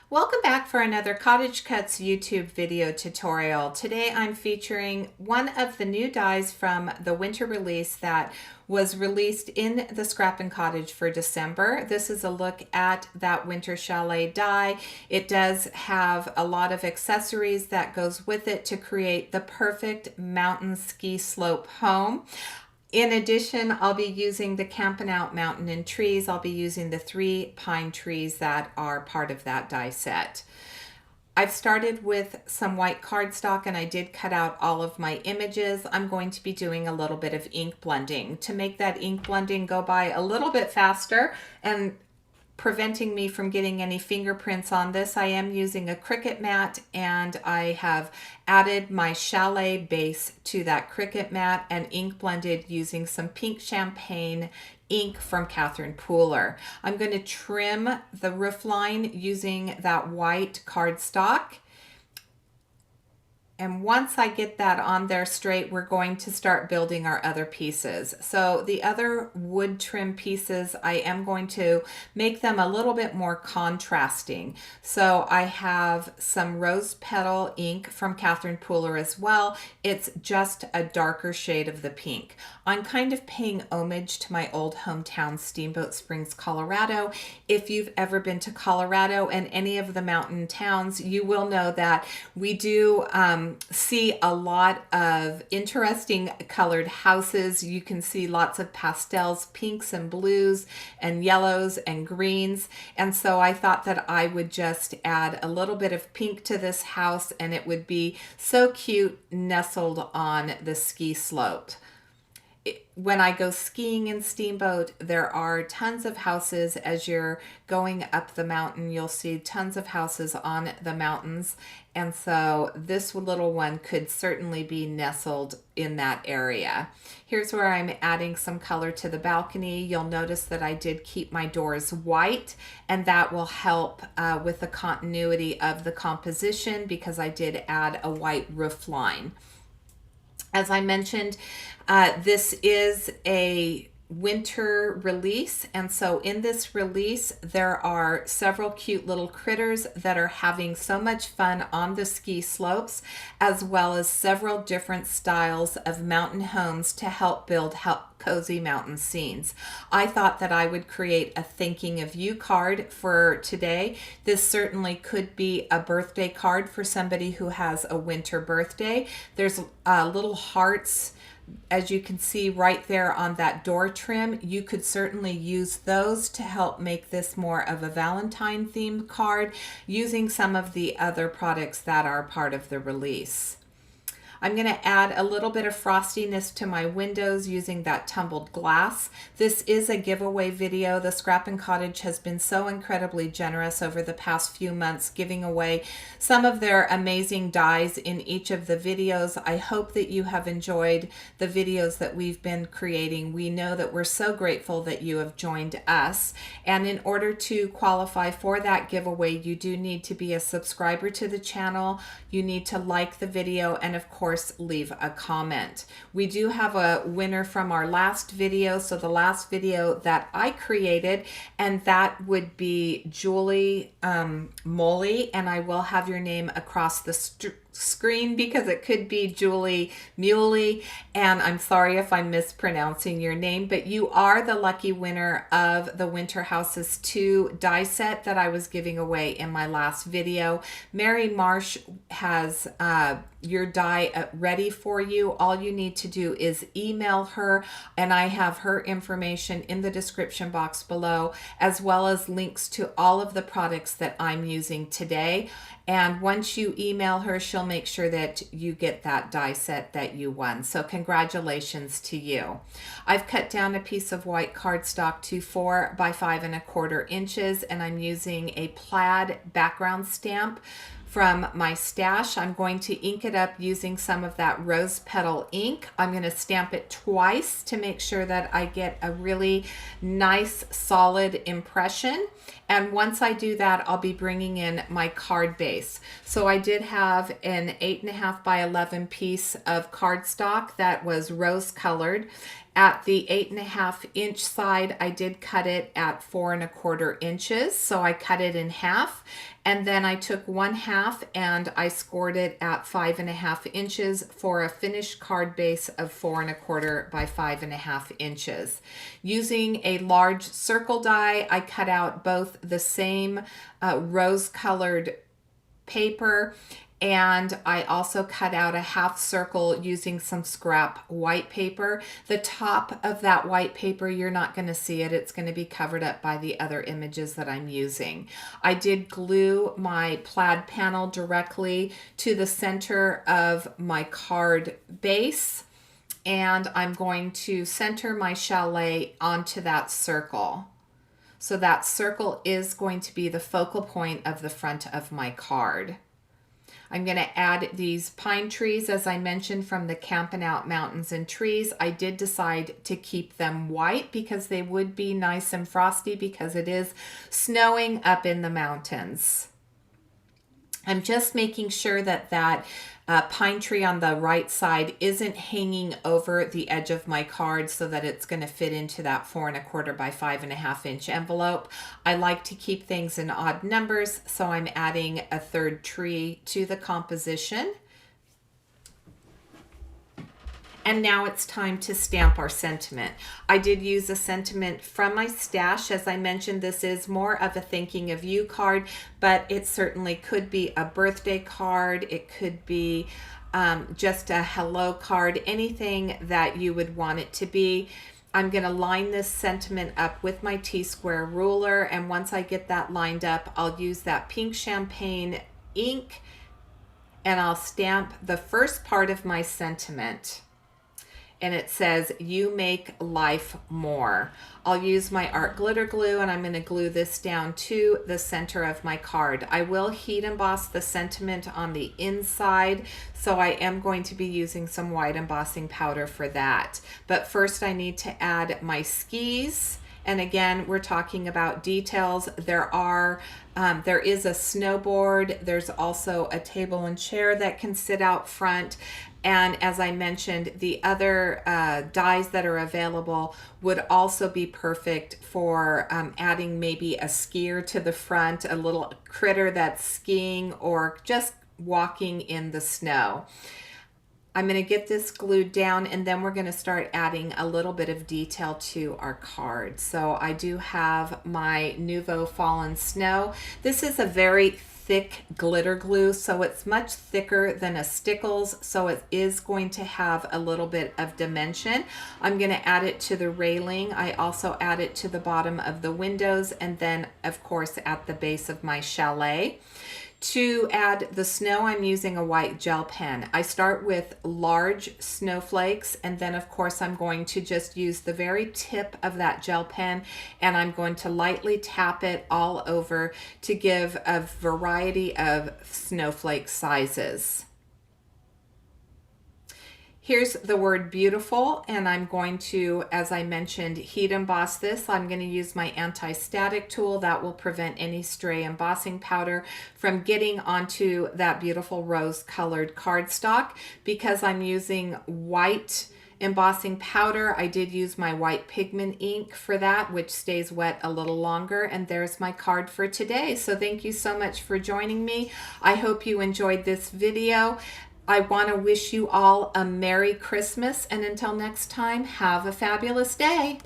Welcome back for another CottageCutz YouTube video tutorial. Today I'm featuring one of the new dies from the winter release that was released in the Scrapping Cottage for December. This is a look at that winter chalet die. It does have a lot of accessories that goes with it to create the perfect mountain ski slope home. In addition, I'll be using the Campin out mountain and trees. I'll be using the 3 pine trees that are part of that die set. I've started with some white cardstock and I did cut out all of my images. I'm going to be doing a little bit of ink blending to make that ink blending go by a little bit faster and preventing me from getting any fingerprints on this. I am using a Cricut mat and I have added my Chalet base to that Cricut mat and ink blended using some pink champagne ink from Catherine Pooler. I'm going to trim the roof line using that white cardstock. And once I get that on there straight, we're going to start building our other pieces. So the other wood trim pieces, I am going to make them a little bit more contrasting. So I have some rose petal ink from Catherine Pooler as well. It's just a darker shade of the pink. I'm kind of paying homage to my old hometown, Steamboat Springs, Colorado. If you've ever been to Colorado and any of the mountain towns, you will know that we do see a lot of interesting colored houses. You can see lots of pastels, pinks and blues and yellows and greens. And so I thought that I would just add a little bit of pink to this house and it would be so cute nestled on the ski slope. When I go skiing in Steamboat, there are tons of houses. As you're going up the mountain, you'll see tons of houses on the mountains. And so this little one could certainly be nestled in that area. Here's where I'm adding some color to the balcony. You'll notice that I did keep my doors white, and that will help with the continuity of the composition because I did add a white roof line. As I mentioned, this is a winter release, and so in this release there are several cute little critters that are having so much fun on the ski slopes, as well as several different styles of mountain homes to help build cozy mountain scenes. I thought that I would create a thinking of you card for today. This certainly could be a birthday card for somebody who has a winter birthday. There's little hearts, as you can see right there on that door trim. You could certainly use those to help make this more of a Valentine themed card using some of the other products that are part of the release. I'm going to add a little bit of frostiness to my windows using that tumbled glass. This is a giveaway video. The Scrapping Cottage has been so incredibly generous over the past few months, giving away some of their amazing dies in each of the videos. I hope that you have enjoyed the videos that we've been creating. We know that we're so grateful that you have joined us. And in order to qualify for that giveaway, you do need to be a subscriber to the channel. You need to like the video and of course leave a comment. We do have a winner from our last video, so the last video that I created, and that would be Julie Molly, and I will have your name across the screen because it could be Julie Muley, and I'm sorry if I'm mispronouncing your name, but you are the lucky winner of the Winter Houses 2 die set that I was giving away in my last video. Mary Marsh has your die ready for you. All you need to do is email her, and I have her information in the description box below, as well as links to all of the products that I'm using today. And once you email her, she'll make sure that you get that die set that you won. So congratulations to you. I've cut down a piece of white cardstock to 4 by 5 1/4 inches, and I'm using a plaid background stamp from my stash. I'm going to ink it up using some of that rose petal ink. I'm going to stamp it twice to make sure that I get a really nice solid impression. And once I do that, I'll be bringing in my card base. So I did have an 8.5 by 11 piece of cardstock that was rose colored. At the 8.5 inch side, I did cut it at 4 1/4 inches. So I cut it in half, and then I took 1/2 and I scored it at 5.5 inches for a finished card base of 4 1/4 by 5.5 inches. Using a large circle die, I cut out both the same rose colored paper, and I also cut out a half circle using some scrap white paper. The top of that white paper, you're not going to see it. It's going to be covered up by the other images that I'm using. I did glue my plaid panel directly to the center of my card base, and I'm going to center my chalet onto that circle. So that circle is going to be the focal point of the front of my card. I'm going to add these pine trees, as I mentioned, from the Campin Out Mountains and Trees. I did decide to keep them white because they would be nice and frosty because it is snowing up in the mountains. I'm just making sure that that pine tree on the right side isn't hanging over the edge of my card so that it's going to fit into that 4 1/4 by 5.5 inch envelope. I like to keep things in odd numbers, so I'm adding a third tree to the composition. And now it's time to stamp our sentiment. I did use a sentiment from my stash. As I mentioned, this is more of a thinking of you card, but it certainly could be a birthday card. It could be just a hello card, anything that you would want it to be. I'm going to line this sentiment up with my T-square ruler, and once I get that lined up, I'll use that pink champagne ink, and I'll stamp the first part of my sentiment. And it says, "You make life more." I'll use my art glitter glue, and I'm going to glue this down to the center of my card. I will heat emboss the sentiment on the inside, so I am going to be using some white embossing powder for that. But first I need to add my skis. And again, we're talking about details. There is a snowboard. There's also a table and chair that can sit out front. And as I mentioned, the other dies that are available would also be perfect for adding maybe a skier to the front, a little critter that's skiing or just walking in the snow. I'm going to get this glued down, and then we're going to start adding a little bit of detail to our card. So I do have my Nuvo Fallen Snow. This is a very thick glitter glue, so it's much thicker than a Stickles, so it is going to have a little bit of dimension. I'm going to add it to the railing. I also add it to the bottom of the windows, and then of course at the base of my chalet. To add the snow, I'm using a white gel pen. I start with large snowflakes, and then of course I'm going to just use the very tip of that gel pen, and I'm going to lightly tap it all over to give a variety of snowflake sizes. Here's the word beautiful, and I'm going to, as I mentioned, heat emboss this. I'm going to use my anti-static tool that will prevent any stray embossing powder from getting onto that beautiful rose-colored cardstock. Because I'm using white embossing powder, I did use my white pigment ink for that, which stays wet a little longer. And there's my card for today. So thank you so much for joining me. I hope you enjoyed this video. I want to wish you all a Merry Christmas, and until next time, have a fabulous day.